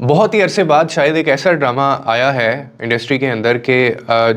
बहुत ही अरसे बाद शायद एक ऐसा ड्रामा आया है इंडस्ट्री के अंदर के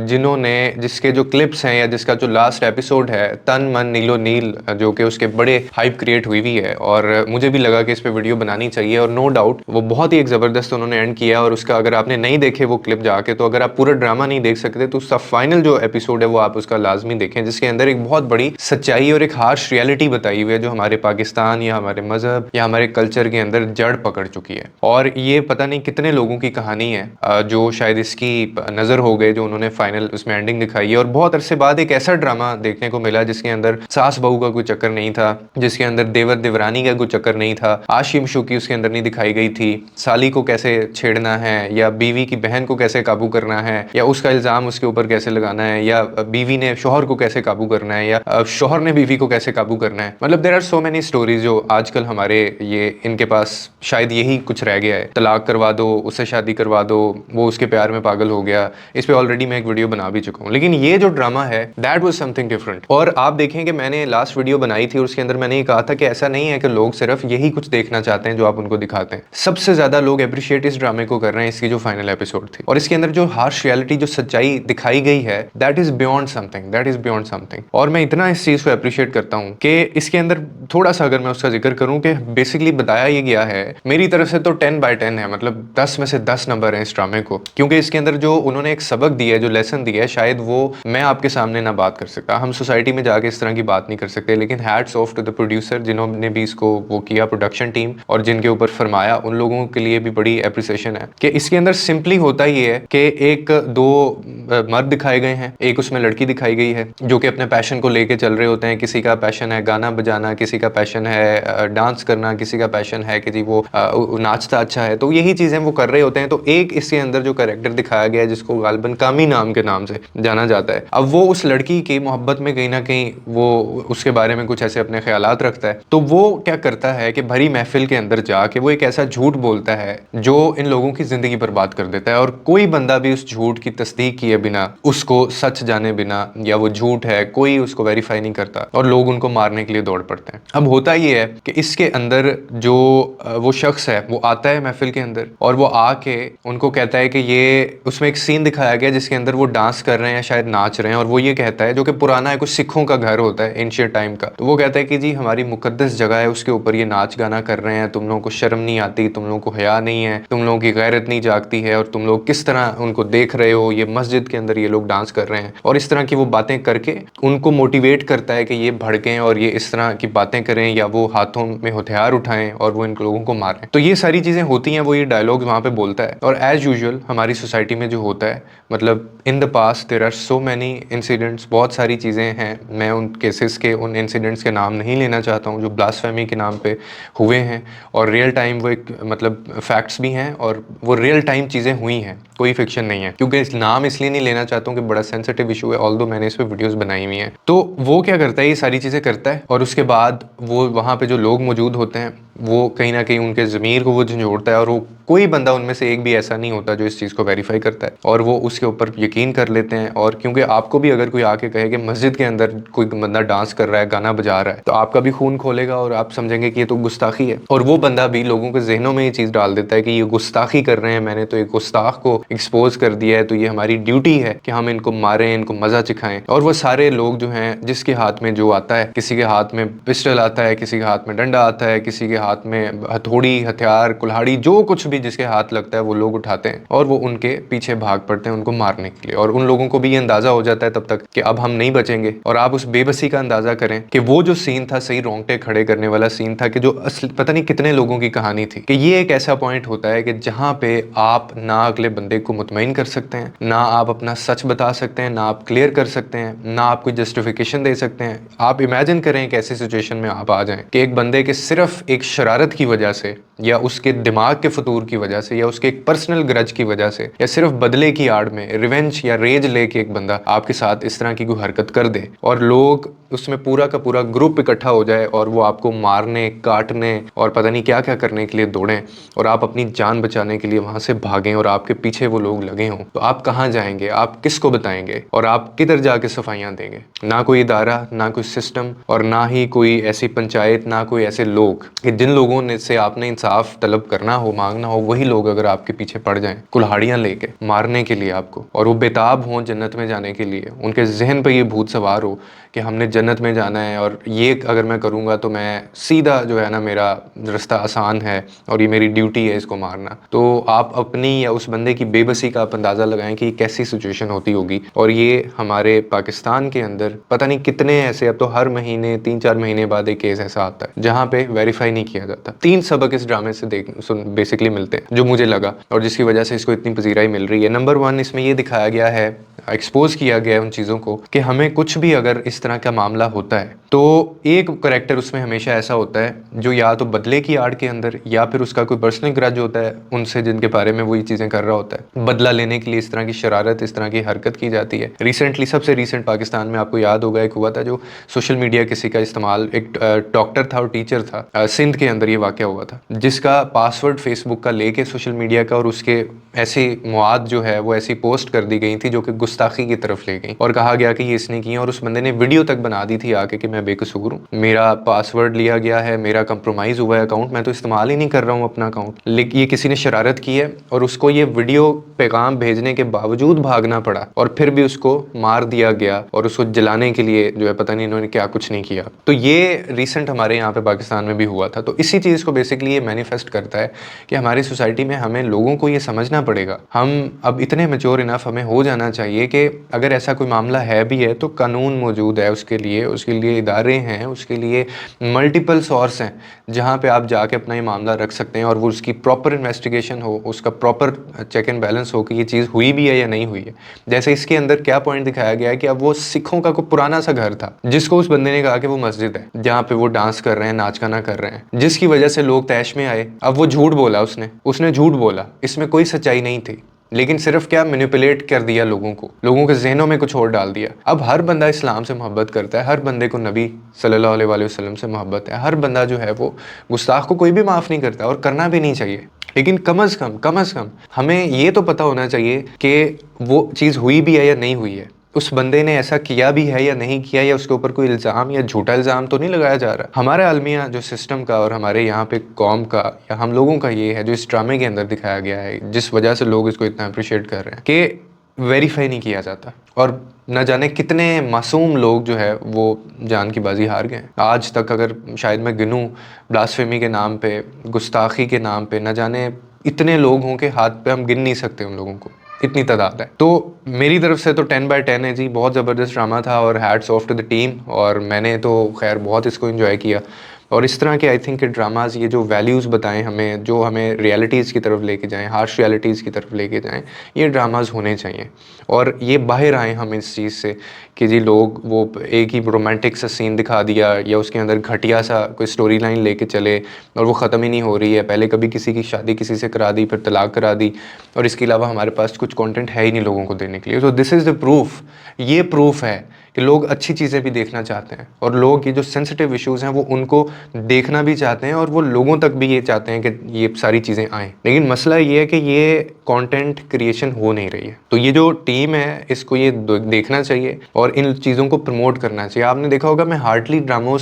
जिन्होंने जिसके जो क्लिप्स हैं या जिसका जो लास्ट एपिसोड है तन मन नीलो नील जो कि उसके बड़े हाइप क्रिएट हुई है और मुझे भी लगा कि इस पे वीडियो बनानी चाहिए और नो डाउट वो बहुत ही एक ज़बरदस्त उन्होंने एंड किया। और उसका अगर आपने नहीं देखे वो क्लिप जाके, तो अगर आप पूरा ड्रामा नहीं देख सकते तो उसका फाइनल जो एपिसोड है वो आप उसका लाजमी देखें, जिसके अंदर एक बहुत बड़ी सच्चाई और एक हार्श रियलिटी बताई हुई है जो हमारे पाकिस्तान या हमारे मजहब या हमारे कल्चर के अंदर जड़ पकड़ चुकी है। और ये पता नहीं कितने लोगों की कहानी है जो शायद इसकी नज़र हो गए, जो उन्होंने फाइनल उसमें एंडिंग दिखाई है। और बहुत अरसे बाद एक ऐसा ड्रामा देखने को मिला जिसके अंदर सास बहू का कोई चक्कर नहीं था, जिसके अंदर देवर देवरानी का कोई चक्कर नहीं था, आशिम शुकी उसके अंदर नहीं दिखाई गई थी, साली को कैसे छेड़ना है या बीवी की बहन को कैसे काबू करना है या उसका इल्ज़ाम उसके ऊपर कैसे लगाना है या बीवी ने शोहर को कैसे काबू करना है या शोहर ने बीवी को कैसे काबू करना है। मतलब there are so many stories जो आजकल हमारे ये इनके पास शायद यही कुछ रह गया है। तलाक करवा दो, उससे शादी करवा दो, वो उसके प्यार में पागल हो गया। इस पे ऑलरेडी मैं एक वीडियो बना भी चुका हूँ, लेकिन ये जो ड्रामा है दैट वाज समथिंग डिफरेंट। और आप देखें कि मैंने लास्ट वीडियो बनाई थी और उसके अंदर मैंने ये कहा था कि ऐसा नहीं है कि लोग सिर्फ यही कुछ देखना चाहते हैं जो आप उनको दिखाते हैं। सबसे ज्यादा लोग अप्रिशिएट इस ड्रामे को कर रहे हैं इसकी जो फाइनल एपिसोड थी और इसके अंदर जो हार्श रियलिटी जो सच्चाई दिखाई गई है that is beyond something, that is beyond something. और मैं इतना इस चीज को अप्रिशिएट करता हूँ कि इसके अंदर थोड़ा सा अगर मैं उसका जिक्र करूँ कि बेसिकली बताया ये गया है मेरी तरफ से तो 10/10 है, मतलब 10 में से 10 नंबर है इस ड्रामे को, क्योंकि इसके अंदर जो उन्होंने एक सबक दिया है, जो लेसन दिया है, शायद वो मैं आपके सामने ना बात कर सकता, हम सोसाइटी में जाके इस तरह की बात नहीं कर सकते। लेकिन hats off to the producer जिन्होंने भी इसको वो किया, प्रोडक्शन टीम, और जिनके ऊपर फरमाया, उन लोगों के लिए भी बड़ी अप्रिसिएशन है कि इसके अंदर सिंपली होता ही है कि एक दो मर्द दिखाए गए हैं, एक उसमें लड़की दिखाई गई है जो कि अपने पैशन को लेके चल रहे होते हैं। किसी का पैशन है गाना बजाना, किसी का पैशन है डांस करना, किसी का पैशन है कि जी वो नाचता अच्छा है, तो यही चीज़ें वो कर रहे होते हैं। तो एक इसके अंदर जो कैरेक्टर दिखाया गया है जिसको गालिबन कामी नाम के नाम से जाना जाता है, अब वो उस लड़की की मोहब्बत में कहीं ना कहीं वो उसके बारे में कुछ ऐसे अपने ख्यालात रखता है। तो वो क्या करता है कि भरी महफिल के अंदर जाके वो एक ऐसा झूठ बोलता है जो इन लोगों की जिंदगी बर्बाद कर देता है। और कोई बंदा भी उस झूठ की तस्दीक किए बिना, उसको सच जाने बिना या वो झूठ है कोई उसको वेरीफाई नहीं करता और लोग उनको मारने के लिए दौड़ पड़ते हैं। अब होता ये है कि इसके अंदर जो वो शख्स है वो आता है महफिल के अंदर और वो आके उनको कहता है कि ये उसमें एक सीन दिखाया गया जिसके अंदर वो डांस कर रहे हैं, शायद नाच रहे हैं, और वो ये कहता है, जो कि पुराना है, कुछ सिखों का घर होता है एंशिएंट टाइम का, तो वो कहता है कि जी हमारी मुकद्दस जगह है, उसके ऊपर ये नाच गाना कर रहे हैं, तुम लोगों को शर्म नहीं आती, तुम लोगों को हया नहीं है, तुम लोगों की गैरत नहीं जागती है, और तुम लोग किस तरह उनको देख रहे हो, ये मस्जिद के अंदर ये लोग डांस कर रहे हैं। और इस तरह की वो बातें करके उनको मोटिवेट करता है कि ये भड़कें और ये इस तरह की बातें करें या वो हाथों में हथियार उठाएं और वो इन लोगों को मारें। तो ये सारी चीज़ें होती हैं, वो ये डायलॉग्स वहाँ पे बोलता है। और एज यूजुअल हमारी सोसाइटी में जो होता है, मतलब in the past there are so many incidents, बहुत सारी चीज़ें हैं, मैं उन केसेस के, उन इंसिडेंट्स के नाम नहीं लेना चाहता हूँ जो ब्लास्फेमी के नाम पे हुए हैं। और रियल टाइम वो एक मतलब फैक्ट्स भी हैं और वो रियल टाइम चीज़ें हुई हैं, कोई फिक्शन नहीं है। क्योंकि इस नाम इसलिए नहीं लेना चाहता हूँ कि बड़ा सेंसिटिव इशू है, ऑल्दो मैंने इस पर वीडियोज़ बनाई हुई हैं। तो वो क्या करता है, ये सारी चीज़ें करता है और उसके बाद वो वहाँ पे जो लोग मौजूद होते हैं वो कहीं ना कहीं उनके ज़मीर को वो झंझोड़ता है और वो कोई बंदा उनमें से एक भी ऐसा नहीं होता जो इस चीज़ को वेरीफाई करता है और वो उसके ऊपर यकीन कर लेते हैं। और क्योंकि आपको भी अगर कोई आके कहे कि मस्जिद के अंदर कोई बंदा डांस कर रहा है, गाना बजा रहा है, तो आपका भी खून खोलेगा और आप समझेंगे कि ये तो गुस्ताखी है। और वो बंदा भी लोगों के जहनों में ये चीज़ डाल देता है कि ये गुस्ताखी कर रहे हैं, मैंने तो एक गुस्ताख को एक्सपोज कर दिया है, तो ये हमारी ड्यूटी है कि हम इनको मारें, इनको मज़ा चिखाएं। और वो सारे लोग जो हैं, जिसके हाथ में जो आता है, किसी के हाथ में पिस्टल आता है, किसी के हाथ में डंडा आता है, किसी के हाथ में हथौड़ी, हथियार, कुल्हाड़ी, जो कुछ भी जिसके हाथ लगता है वो लोग उठाते हैं और वो उनके पीछे भाग पड़ते हैं उनको मारने के लिए। और उन लोगों को भी ये अंदाजा हो जाता है तब तक कि अब हम नहीं बचेंगे। और आप उस बेबसी का अंदाजा करें कि वो जो सीन था, सही रोंगटे खड़े करने वाला सीन था, कि जो असली पता नहीं कितने लोगों की कहानी थी, कि ये एक ऐसा पॉइंट होता है कि जहां पे आप ना अगले बंदे को मुतमईन कर सकते हैं, ना आप अपना सच बता सकते हैं, ना आप क्लियर कर सकते हैं, ना आप कोई जस्टिफिकेशन दे सकते हैं। आप इमेजिन करें एक ऐसी सिचुएशन में आप आ जाएं कि एक बंदे के सिर्फ एक शरारत की वजह से या उसके दिमाग के फतूर की वजह से या उसके एक पर्सनल ग्रज की वजह से या सिर्फ बदले की आड़ में रिवेंज या रेज लेके एक बंदा आपके साथ इस तरह की कोई हरकत कर दे और लोग उसमें पूरा का पूरा ग्रुप इकट्ठा हो जाए और वो आपको मारने, काटने और पता नहीं क्या क्या करने के लिए दौड़ें और आप अपनी जान बचाने के लिए वहां से भागें और आपके पीछे वो लोग लगे हों, तो आप कहाँ जाएंगे, आप किसको बताएंगे और आप किधर जाके सफाइयाँ देंगे? ना कोई इदारा, ना कोई सिस्टम और ना ही कोई ऐसी पंचायत, ना कोई ऐसे लोग कि जिन लोगों ने से आपने इंसाफ तलब करना हो, मांगना हो, हो वही लोग अगर आपके पीछे पड़ जाएं कुल्हाड़ियां लेके मारने के लिए आपको, और वो बेताब हों जन्नत में जाने के लिए, उनके जहन पे ये भूत सवार हो कि हमने जन्नत में जाना है और ये अगर मैं करूँगा तो मैं सीधा जो है ना मेरा रास्ता आसान है और ये मेरी ड्यूटी है इसको मारना, तो आप अपनी या उस बंदे की बेबसी का आप अंदाज़ा लगाएं कि ये कैसी सिचुएशन होती होगी। और ये हमारे पाकिस्तान के अंदर पता नहीं कितने ऐसे, अब तो हर महीने 3-4 महीने बाद एक केस ऐसा आता है जहाँ पे वेरीफाई नहीं किया जाता। 3 सबक इस ड्रामे से बेसिकली मिलते हैं जो मुझे लगा और जिसकी वजह से इसको इतनी पजीराई मिल रही है। नंबर 1, इसमें ये दिखाया गया है, एक्सपोज किया गया है उन चीज़ों को कि हमें कुछ भी अगर इस तरह का मामला होता है तो एक करेक्टर उसमें हमेशा ऐसा होता है जो या तो बदले की आड़ के अंदर या फिर उसका कोई पर्सनल ग्रज होता है उनसे जिनके बारे में वो ये चीज़ें कर रहा होता है, बदला लेने के लिए इस तरह की शरारत, इस तरह की हरकत की जाती है। रिसेंटली सबसे रिसेंट पाकिस्तान में आपको याद होगा एक हुआ था जो सोशल मीडिया किसी का इस्तेमाल, एक डॉक्टर था और टीचर था, सिंध के अंदर ये वाक़या हुआ था, जिसका पासवर्ड फेसबुक का लेके सोशल मीडिया का और उसके ऐसी मुआद जो है वो ऐसी पोस्ट कर दी गई थी जो कि गुस्ताखी की तरफ ले गई और कहा गया कि ये इसने की, और उस बंदे ने वीडियो तक बना दी थी आके कि मैं बेकसूर हूँ, मेरा पासवर्ड लिया गया है, मेरा कंप्रोमाइज़ हुआ है अकाउंट, मैं तो इस्तेमाल ही नहीं कर रहा हूँ अपना अकाउंट, लेकिन ये किसी ने शरारत की है और उसको ये वीडियो पैगाम भेजने के बावजूद भागना पड़ा और फिर भी उसको मार दिया गया और उसको जलाने के लिए जो है पता नहीं इन्होंने क्या कुछ नहीं किया। तो ये रिसेंट हमारे यहाँ पे पाकिस्तान में भी हुआ था। तो इसी चीज़ को बेसिकली ये मैनिफेस्ट करता है कि हमारी सोसाइटी में हमें लोगों को ये समझना पड़ेगा, हम अब इतने मैच्योर इनफ हमें हो जाना चाहिए कि अगर ऐसा कोई मामला है भी है तो कानून मौजूद है उसके लिए इदारे हैं, उसके लिए मल्टीपल सोर्स हैं जहाँ पे आप जाके अपना ये मामला रख सकते हैं और वो उसकी प्रॉपर इन्वेस्टिगेशन हो, उसका प्रॉपर चेक एंड बैलेंस हो कि ये चीज़ हुई भी है या नहीं हुई है। जैसे इसके अंदर क्या पॉइंट दिखाया गया है कि अब वो सिखों का कोई पुराना सा घर था जिसको उस बंदे ने कहा कि वो मस्जिद है जहाँ पे वो डांस कर रहे हैं, नाच गाना कर रहे हैं, जिसकी वजह से लोग तैश में आए। अब वो झूठ बोला, उसने झूठ बोला, इसमें कोई सच्चाई नहीं थी, लेकिन सिर्फ क्या मैनिपुलेट कर दिया लोगों के जहनों में कुछ और डाल दिया। अब हर बंदा इस्लाम से मोहब्बत करता है, हर बंदे को नबी सल्लल्लाहु अलैहि वसल्लम से मोहब्बत है, हर बंदा जो है वो गुस्ताख को कोई भी माफ़ नहीं करता और करना भी नहीं चाहिए। लेकिन कम अज़ कम हमें ये तो पता होना चाहिए कि वो चीज़ हुई भी है या नहीं हुई है, उस बंदे ने ऐसा किया भी है या नहीं किया, या उसके ऊपर कोई इल्ज़ाम या झूठा इल्ज़ाम तो नहीं लगाया जा रहा। हमारा अलमिया जो सिस्टम का और हमारे यहाँ पे कौम का या हम लोगों का ये है जो इस ड्रामे के अंदर दिखाया गया है, जिस वजह से लोग इसको इतना अप्रिशिएट कर रहे हैं कि वेरीफाई नहीं किया जाता और न जाने कितने मासूम लोग जो है वो जान की बाजी हार गए। आज तक अगर शायद मैं गिनूँ ब्लास्फेमी के नाम पे, गुस्ताखी के नाम पे, न जाने इतने लोग हों कि हाथ पे हम गिन नहीं सकते उन लोगों को, इतनी तादाद है। तो मेरी तरफ से तो 10/10 है जी, बहुत ज़बरदस्त ड्रामा था और hats off to the team, और मैंने तो खैर बहुत इसको एंजॉय किया। और इस तरह के आई थिंक के ड्रामाज़ ये जो वैल्यूज़ बताएं हमें, जो हमें रियलिटीज़ की तरफ लेके जाएं, हार्श रियलिटीज़ की तरफ लेके जाएं, ये ड्रामाज़ होने चाहिए। और ये बाहर आए हम इस चीज़ से कि जी लोग वो एक ही रोमांटिक सा सीन दिखा दिया या उसके अंदर घटिया सा कोई स्टोरी लाइन लेके चले और वो ख़त्म ही नहीं हो रही है। पहले कभी किसी की शादी किसी से करा दी, फिर तलाक करा दी, और इसके अलावा हमारे पास कुछ कंटेंट है ही नहीं लोगों को देने के लिए। तो दिस इज़ द प्रूफ, ये प्रूफ है कि लोग अच्छी चीज़ें भी देखना चाहते हैं और लोग ये जो सेंसिटिव इश्यूज़ हैं वो उनको देखना भी चाहते हैं और वो लोगों तक भी ये चाहते हैं कि ये सारी चीज़ें आएँ। लेकिन मसला ये है कि ये कंटेंट क्रिएशन हो नहीं रही है। तो ये जो टीम है इसको ये देखना चाहिए और इन चीज़ों को प्रमोट करना चाहिए। आपने देखा होगा मैं हार्डली ड्रामा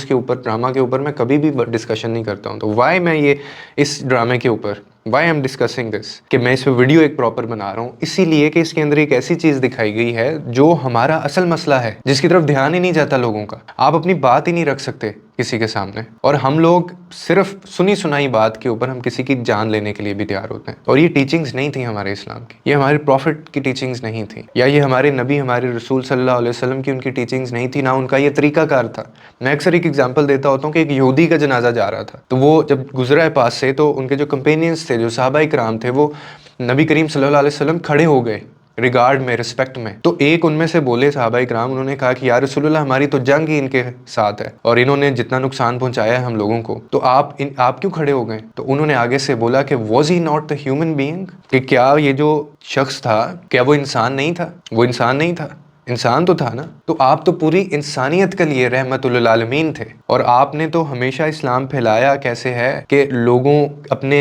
के ऊपर मैं कभी भी डिस्कशन नहीं करता हूँ। तो वाई मैं ये इस ड्रामे के ऊपर why I am discussing this, कि मैं इस पर वीडियो एक प्रॉपर बना रहा हूँ, इसीलिए कि इसके अंदर एक ऐसी चीज़ दिखाई गई है जो हमारा असल मसला है, जिसकी तरफ ध्यान ही नहीं जाता लोगों का। आप अपनी बात ही नहीं रख सकते किसी के सामने, और हम लोग सिर्फ सुनी सुनाई बात के ऊपर हम किसी की जान लेने के लिए भी तैयार होते हैं। और ये टीचिंग्स नहीं थी हमारे इस्लाम की, ये हमारे प्रॉफिट की टीचिंग्स नहीं थी, या ये हमारे नबी हमारे रसूल सल्लल्लाहु अलैहि वसल्लम की उनकी टीचिंग्स नहीं थी, ना उनका ये तरीकाकार था। मैं अक्सर एक एग्जांपल देता होता हूँ कि एक यहूदी का जनाजा जा रहा था, तो वो जब गुजरा है पास से, तो उनके जो कंपेनियंस थे, जो सहाबाए किराम थे, वो नबी करीम सल्लल्लाहु अलैहि वसल्लम खड़े हो गए रिगार्ड में, रिस्पेक्ट में। तो एक उनमें से बोले सहाबाए किराम, उन्होंने कहा कि या रसूलुल्लाह हमारी तो जंग ही इनके साथ है और इन्होंने जितना नुकसान पहुंचाया है हम लोगों को, तो आप क्यों खड़े हो गए? तो उन्होंने आगे से बोला कि was he not the human being, कि क्या ये जो शख्स था क्या वो इंसान नहीं था? वो इंसान नहीं था, इंसान तो था ना। तो आप तो पूरी इंसानियत के लिए रहमतुल आलमीन थे, और आपने तो हमेशा इस्लाम फैलाया कैसे है कि लोगों अपने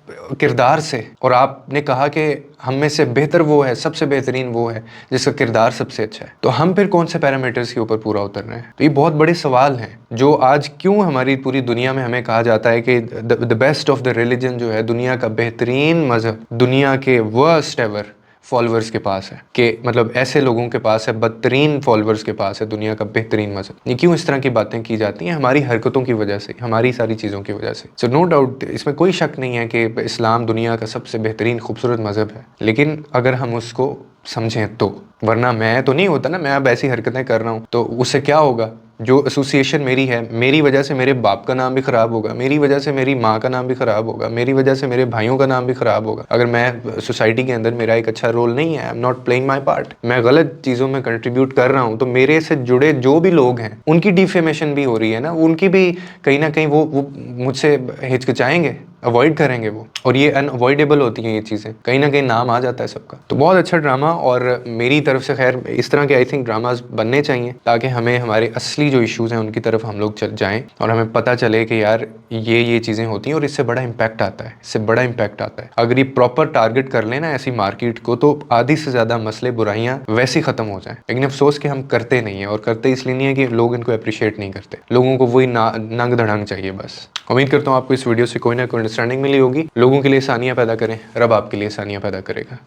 किरदार से, और आपने कहा कि हम में से बेहतर वो है, सबसे बेहतरीन वो है जिसका किरदार सबसे अच्छा है, तो हम फिर कौन से पैरामीटर्स के ऊपर पूरा उतर रहे हैं? तो ये बहुत बड़े सवाल हैं जो आज क्यों हमारी पूरी दुनिया में हमें कहा जाता है कि the best of the religion जो है, दुनिया का बेहतरीन मजहब, दुनिया के वर्स्ट एवर फॉलोअर्स के पास है, कि मतलब ऐसे लोगों के पास है, बदतरीन फॉलोअर्स के पास है दुनिया का बेहतरीन मजहब। ये क्यों इस तरह की बातें की जाती हैं? हमारी हरकतों की वजह से, हमारी सारी चीज़ों की वजह से। सो नो डाउट, इसमें कोई शक नहीं है कि इस्लाम दुनिया का सबसे बेहतरीन खूबसूरत मजहब है, लेकिन अगर हम उसको समझें तो, वरना मैं तो नहीं होता ना, मैं अब ऐसी हरकतें कर रहा हूँ तो उससे क्या होगा? जो एसोसिएशन मेरी है, मेरी वजह से मेरे बाप का नाम भी ख़राब होगा, मेरी वजह से मेरी माँ का नाम भी ख़राब होगा, मेरी वजह से मेरे भाइयों का नाम भी ख़राब होगा। अगर मैं सोसाइटी के अंदर मेरा एक अच्छा रोल नहीं है, I am not playing my part, मैं गलत चीज़ों में कंट्रीब्यूट कर रहा हूँ, तो मेरे से जुड़े जो भी लोग हैं उनकी डिफेमेशन भी हो रही है ना, उनकी भी कहीं ना कहीं वो मुझसे हिचकिचाएंगे, अवॉइड करेंगे वो, और ये अनअवॉइडेबल होती हैं ये चीज़ें, कहीं ना कहीं नाम आ जाता है सबका। तो बहुत अच्छा ड्रामा, और मेरी तरफ से खैर इस तरह के आई थिंक ड्रामाज बनने चाहिए, ताकि हमें हमारे असली जो इश्यूज़ हैं उनकी तरफ हम लोग चल जाएँ और हमें पता चले कि यार ये चीज़ें होती हैं और इससे बड़ा इम्पैक्ट आता है, इससे बड़ा इम्पैक्ट आता है। अगर ये प्रॉपर टारगेट कर लेना ऐसी मार्केट को, तो आधी से ज़्यादा मसले, बुराइयाँ वैसे ही ख़त्म हो जाएँ। लेकिन अफसोस कि हम करते नहीं हैं, और करते इसलिए नहीं है कि लोग इनको अप्रिशिएट नहीं करते, लोगों को वही नंग धड़ंग चाहिए बस। उम्मीद करता हूँ आपको इस वीडियो से कोई ना कोई अंडरस्टैंडिंग मिली होगी। लोगों के लिए आसानियाँ पैदा करें, रब आपके लिए आसानियाँ पैदा करेगा।